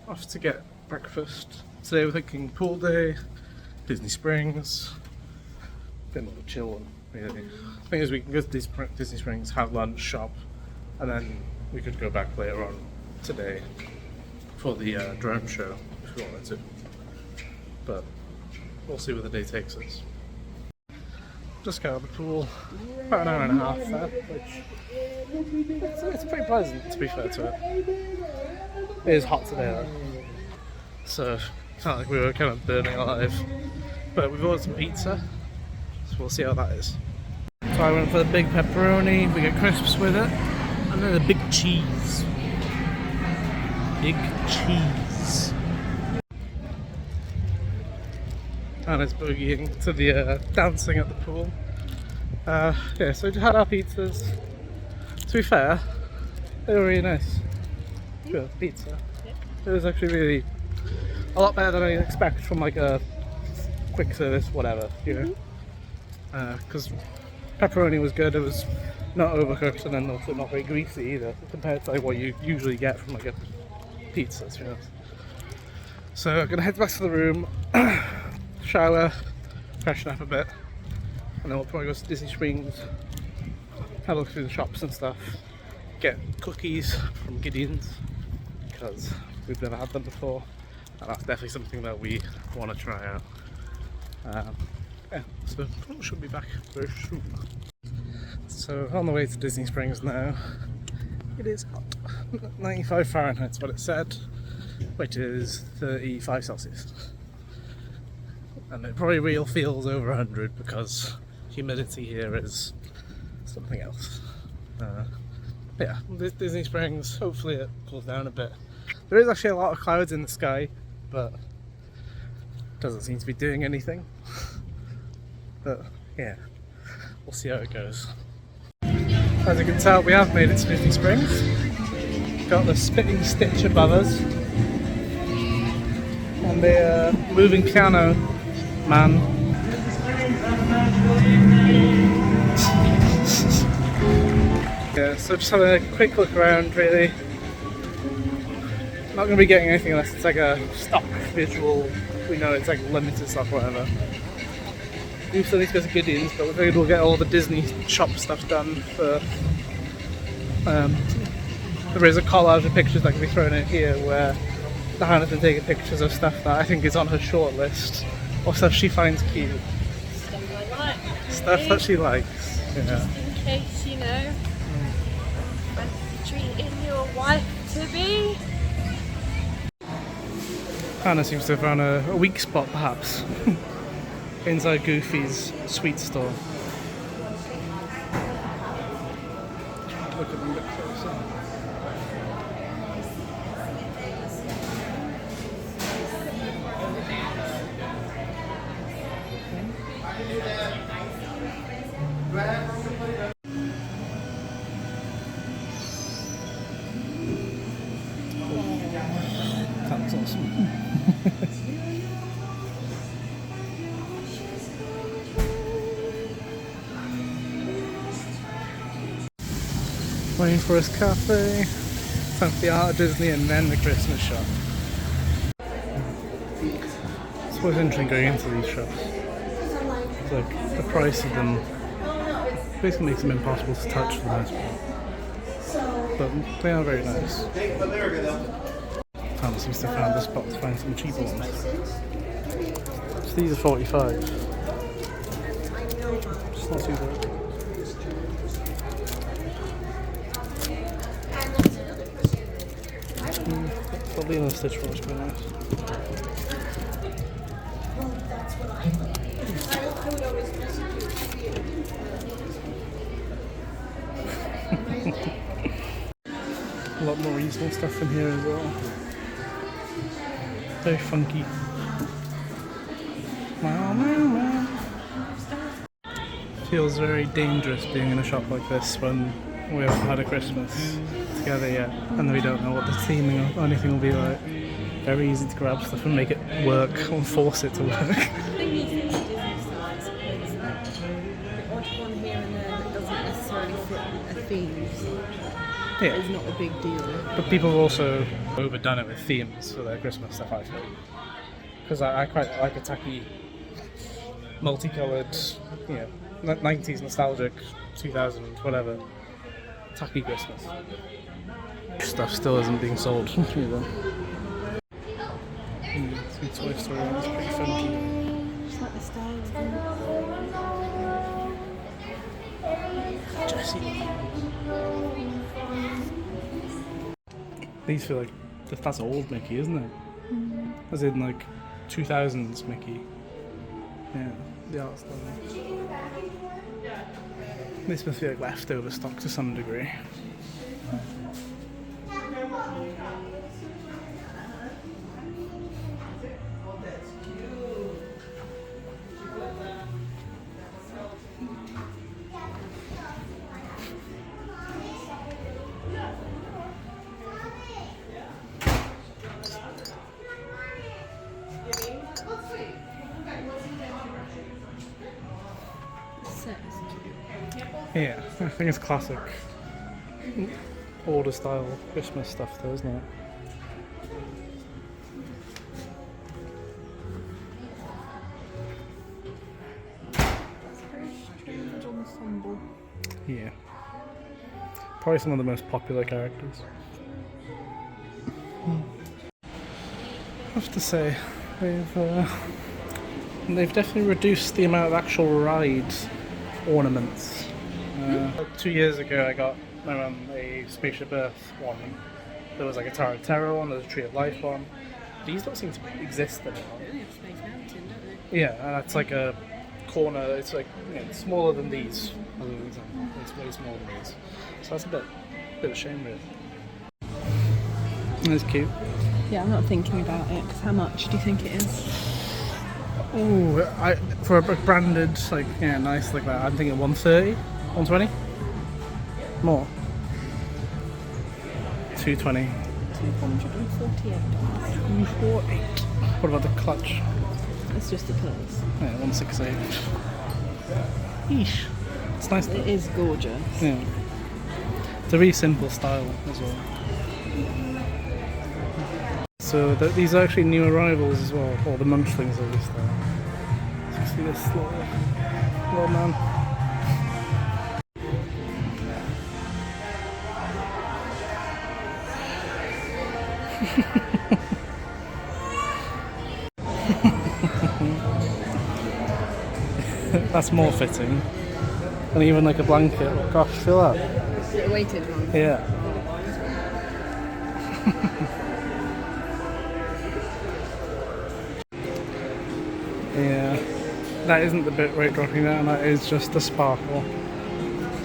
off to get breakfast. Today we're thinking pool day, Disney Springs, a bit more of a chill one really. The thing is we can go to Disney Springs, have lunch, shop, and then we could go back later on today for the drone show if we wanted to. But we'll see where the day takes us. Just got out of the pool, about an hour and a half there, which it's pretty pleasant to be fair to it. It is hot today though, so it's not like we were kind of burning alive. But we've ordered some pizza, so we'll see how that is. So I went for the big pepperoni, we get crisps with it, and then the big cheese. Big cheese. And it's boogieing to the dancing at the pool. Yeah, so we had our pizzas. To be fair, they were really nice. Good pizza. It was actually really a lot better than I expect from like a quick service, whatever, you know. Because pepperoni was good. It was not overcooked and then also not very greasy either, compared to like what you usually get from like a pizza, to be honest. So I'm gonna head back to the room. Shower, freshen up a bit, and then we'll probably go to Disney Springs, have a look through the shops and stuff, get cookies from Gideon'S, because we've never had them before, and that's definitely something that we want to try out. Yeah, so we should be back very soon. So on the way to Disney Springs now. It is hot. 95 Fahrenheit is what it said, which is 35 Celsius. And it probably real feels over 100 because humidity here is something else. Yeah, Disney Springs, hopefully it cools down a bit. There is actually a lot of clouds in the sky, but doesn't seem to be doing anything. But yeah, we'll see how it goes. As you can tell, we have made it to Disney Springs. Got the spitting stitch above us. And the moving piano man. Yeah, so just having a quick look around really. Not going to be getting anything unless it's like a stock visual. We know it's like limited stock or whatever. We still need to go to Gideon'S, but we figured we'll get all the Disney shop stuff done first. There is a collage of pictures that can be thrown in here where Hannah's been taking pictures of stuff that I think is on her short list, or stuff she finds cute. Stuff I like. Stuff that she likes, you know. Just in case, you know, treating your wife to be. Hannah seems to have found a weak spot perhaps. Inside Goofy's sweet store. Look at them a bit closer. That's awesome. Rainforest Cafe, time for the Art of Disney and then the Christmas shop. It's always interesting going into these shops. It's like the price of them basically makes them impossible to touch for the most part. But they are very nice. Tom seems to have found this spot to find some cheaper ones. So these are 45. It's not too bad. Probably in the stitch one is quite nice. A lot more reasonable stuff in here as well. Very funky. Feels very dangerous being in a shop like this when we haven't had a Christmas together yet, and we don't know what the theming or anything will be like. Very easy to grab stuff and make it work, or force it to work. The thing is, it's Disney style, so it's the odd one here and there that doesn't necessarily fit a theme. Yeah. is not a big deal. But people have also overdone it with themes for their Christmas stuff, I feel. Because I quite like a tacky, multicoloured, you know, 90s nostalgic, 2000s, whatever, tacky Christmas. Stuff still isn't being sold either. Some Toy Story one is pretty funky. Just like the style of them. Jessie. These feel like that's old Mickey, isn't it? As in like 2000s Mickey. Yeah, the art style. This must be like leftover stock to some degree. Yeah, I think it's classic older style Christmas stuff though, isn't it? Strange ensemble. Yeah. Probably some of the most popular characters. I have to say, they've definitely reduced the amount of actual ride ornaments. 2 years ago I got a Spaceship Earth one. There was like a Tower of Terror one, there's a Tree of Life one. These don't seem to exist anymore. They have Space Mountain, don't they? Yeah, and that's like a corner, it's like, you know, it's smaller than these. As an example. It's way smaller than these. So that's a bit of a shame really. It's cute. Yeah, I'm not thinking about it, because how much do you think it is? Ooh, for a branded, like, yeah, nice like that, I'm thinking 130, 120? More. 220. $248. 248. What about the clutch? It's just the purse. Yeah, 168. Yeesh. It's nice though. It is gorgeous. Yeah. It's a really simple style as well. So these are actually new arrivals as well, or the munchlings at least. So you see this little man. That's more fitting. And even like a blanket. Gosh, feel that. Is it a weighted one? Yeah. Yeah. That isn't the bit rate dropping down, that is just the sparkle.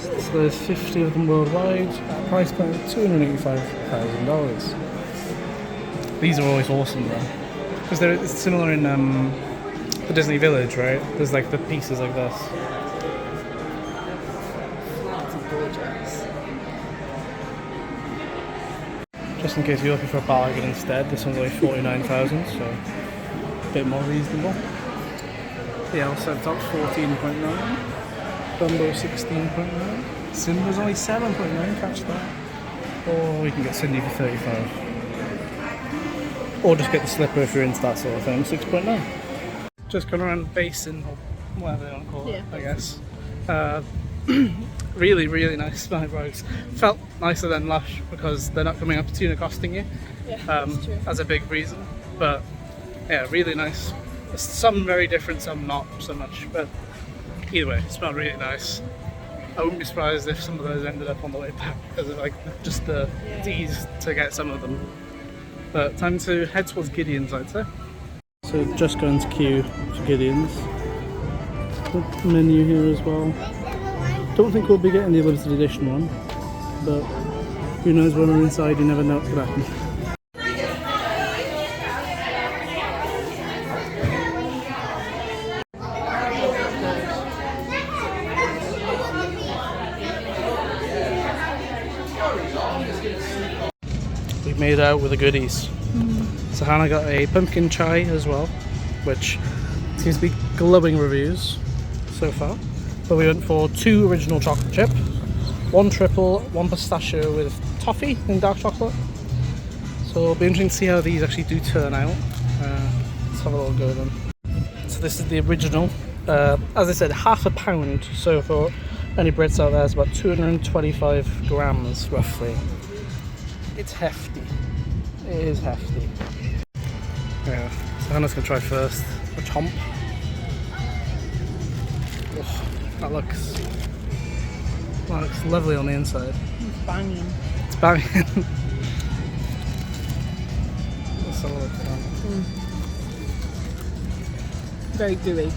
So there's 50 of them worldwide at a price point of $285,000. These are always awesome though. Because it's similar in the Disney Village, right? There's like the pieces like this. That's gorgeous. Just in case you're looking for a bargain instead, this one's only $49,000, so a bit more reasonable. The Elsa top's 14.9, Dumbo 16.9, Simba's only 7.9, catch that. Or we can get Cindy for 35. Or just get the slipper if you're into that sort of thing, 6.9. Just going around the basin, or whatever they want to call it, I guess. Really, really nice night rides. Felt nicer than Lush because they're not coming up to tuna costing you. Yeah, that's true. As a big reason. But yeah, really nice. Some very different, some not so much. But either way, it smelled really nice. I wouldn't be surprised if some of those ended up on the way back because of like just the ease to get some of them. But time to head towards Gideon'S, I'd say. So just going to queue for Gideon'S. The menu here as well. Don't think we'll be getting the limited edition one, but who knows when we're inside, you never know what's going to happen. We've made out with the goodies. So Hannah got a pumpkin chai as well, which seems to be glowing reviews so far. But we went for 2 original chocolate chip, 1 triple, 1 pistachio with toffee and dark chocolate. So it'll be interesting to see how these actually do turn out. Let's have a little go then. So this is the original. As I said, half a pound. So for any breads out there, it's about 225 grams roughly. It's hefty. It is hefty. Yeah. So Hannah's gonna try first. A chomp. Oh, that looks lovely on the inside. It's banging. It's banging. Let's have a look at that. Very gooey.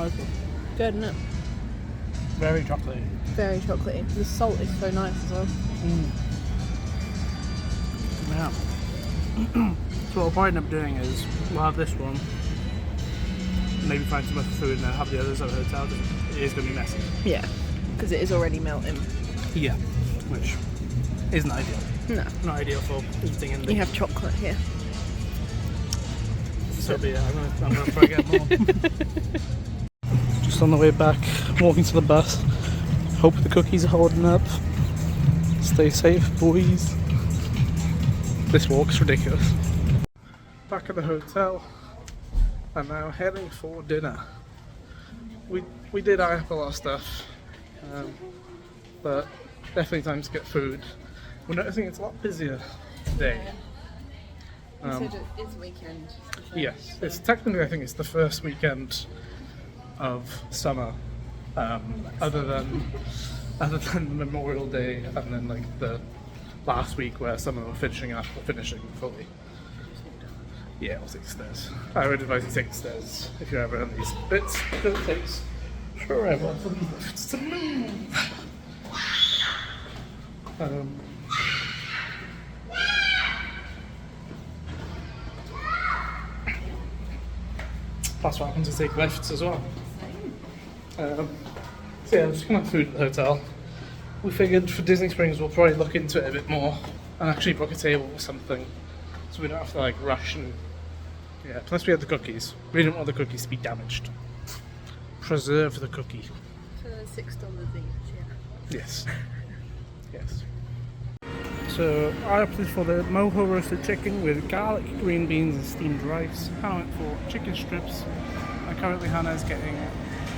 Okay. Good, isn't it? Very chocolatey. Very chocolatey. The salt is so nice as well. Yeah. So what we'll probably end up doing is we'll have this one, maybe find some other food and then have the others at the hotel. It is going to be messy. Yeah, because it is already melting. Yeah, which isn't ideal. No. Not ideal for eating in the... We have chocolate here. So be it. I'm gonna try to get more. Just on the way back, walking to the bus. Hope the cookies are holding up. Stay safe, boys. This walk's ridiculous. Back at the hotel, and now heading for dinner. We did eye up a lot of stuff, but definitely time to get food. We're noticing it's a lot busier today. You said it is weekend. Yes, it's technically, I think it's the first weekend of summer, other than Memorial Day, and then like the last week where some of them are finishing fully. Yeah, we'll take stairs. I would advise you take stairs if you're ever on these bits, because it takes forever for these lifts to move. That's what happens to take lifts as well. So yeah, we're just gonna have food at the hotel. We figured for Disney Springs we'll probably look into it a bit more and actually book a table or something, so we don't have to like rush and yeah. Plus we have the cookies. We didn't want the cookies to be damaged. Preserve the cookie. For $6 each, yeah. Yes. Yes. So I opted for the mojo roasted chicken with garlic, green beans and steamed rice. Hannah went for chicken strips. And currently Hannah is getting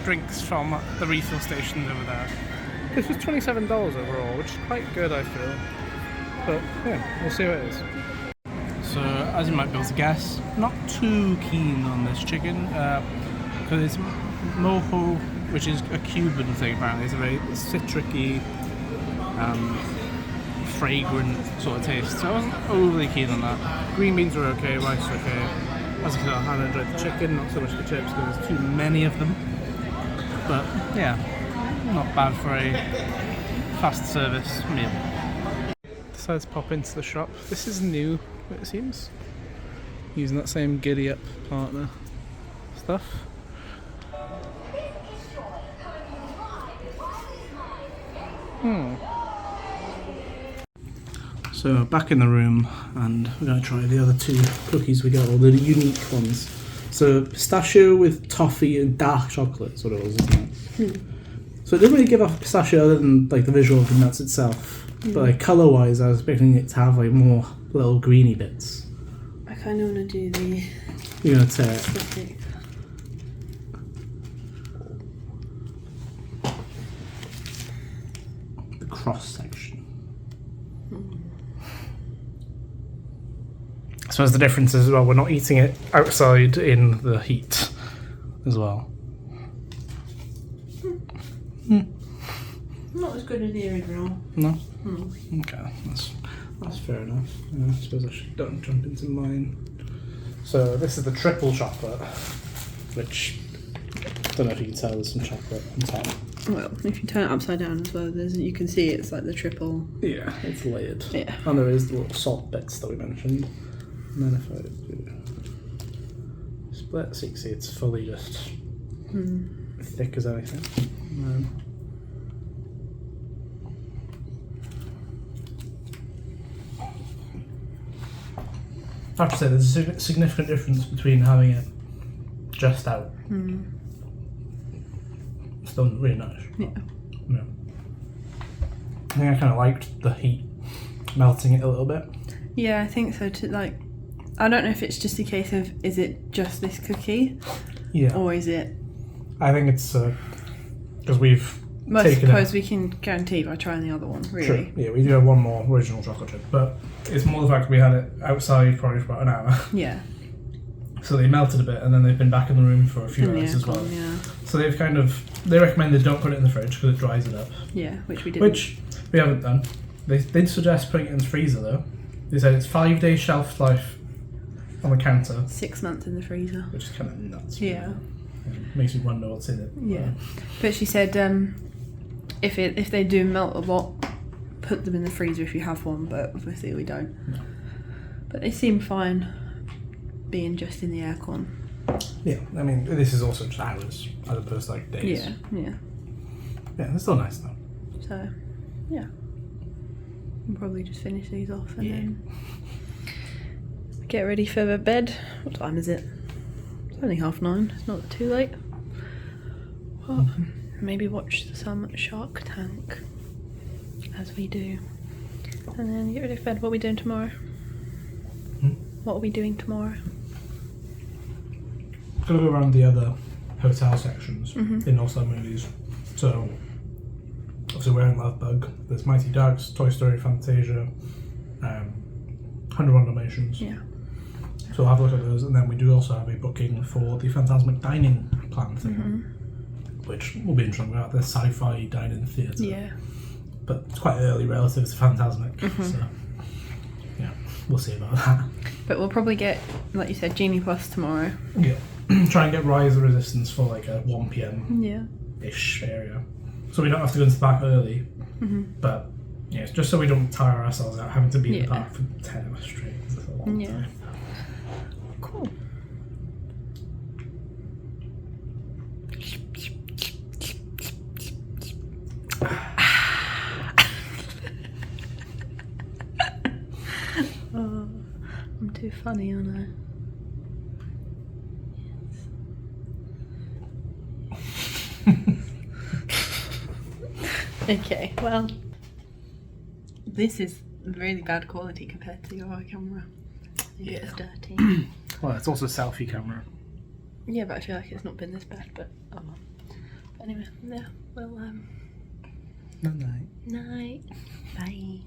drinks from the refill stations over there. This was $27 overall, which is quite good I feel. But yeah, we'll see what it is. So as you might be able to guess, not too keen on this chicken because it's mojo, which is a Cuban thing apparently. It's a very citricy, fragrant sort of taste, so I wasn't overly keen on that. Green beans were okay, rice were okay. As I said, I had enjoyed the chicken, not so much the chips because there's too many of them. But yeah, not bad for a fast service meal. Decided to pop into the shop. This is new, it seems. Using that same giddy up partner stuff. So back in the room, and we're going to try the other two cookies we got, or the unique ones. So pistachio with toffee and dark chocolate is what it was, isn't it? So it doesn't really give off pistachio other than like the visual of the nuts itself. But like colour wise, I was expecting it to have like more little greeny bits. I kind of want to do the... You're going to tear it. Okay. The cross section. I suppose the difference is as well, we're not eating it outside in the heat as well. Not as good as the original. No? Okay, that's fair enough. I suppose I should don't jump into mine. So this is the triple chocolate, which I don't know if you can tell there's some chocolate on top. Well, if you turn it upside down as well, you can see it's like the triple. Yeah, it's layered. Yeah. And there is the little salt bits that we mentioned. And then if I do split, so you can see it's fully just thick as anything. I have to say there's a significant difference between having it just out. still really nice. Yeah. Yeah. I think I kind of liked the heat melting it a little bit. Yeah, I think so too. Like, I don't know if it's just a case of, is it just this cookie? Yeah. Or is it... I think it's because we've I taken suppose we can guarantee by trying the other one, really. Sure. Yeah, we do have one more original chocolate chip, but it's more the fact we had it outside probably for about an hour. Yeah. So they melted a bit, and then they've been back in the room for a few In the hours as well. aircon, yeah. So they've they recommend they don't put it in the fridge because it dries it up. Yeah, which we did. Which we haven't done. They did suggest putting it in the freezer though. They said it's 5 days shelf life on the counter. 6 months in the freezer. Which is kind of nuts. Yeah. It makes me wonder what's in it. Yeah. But she said if they do melt a lot, put them in the freezer if you have one, but obviously we don't. No. But they seem fine being just in the aircon. Yeah, I mean, this is also just hours as opposed to like days. Yeah, yeah. Yeah, they're still nice though. So, yeah. We'll probably just finish these off and then get ready for the bed. What time is it? It's only 9:30. It's not too late. Well, maybe watch some Shark Tank as we do. And then get ready for bed. What are we doing tomorrow? What are we doing tomorrow? Gonna go around the other hotel sections in Northside Movies. So, obviously we're in Love Bug. There's Mighty Ducks, Toy Story, Fantasia, 101 Dalmatians. Yeah. So we'll have a look at those, and then we do also have a booking for the Phantasmic Dining Plan thing, which will be interesting. We're at the sci-fi dining theatre. Yeah. But it's quite early relative to Phantasmic, so yeah, we'll see about that. But we'll probably get, like you said, Genie Plus tomorrow. Yeah. Try and get Rise of Resistance for like a 1 p.m. Yeah. ish area. So we don't have to go into the park early. But yeah, just so we don't tire ourselves out having to be in the park for 10 hours straight. That's a long time. Cool. Oh, I'm too funny, aren't I? Okay, well, this is really bad quality compared to your camera. It's dirty. Well, it's also a selfie camera. Yeah, but I feel like it's not been this bad, but oh well. But anyway, yeah, well, Night. night. Bye.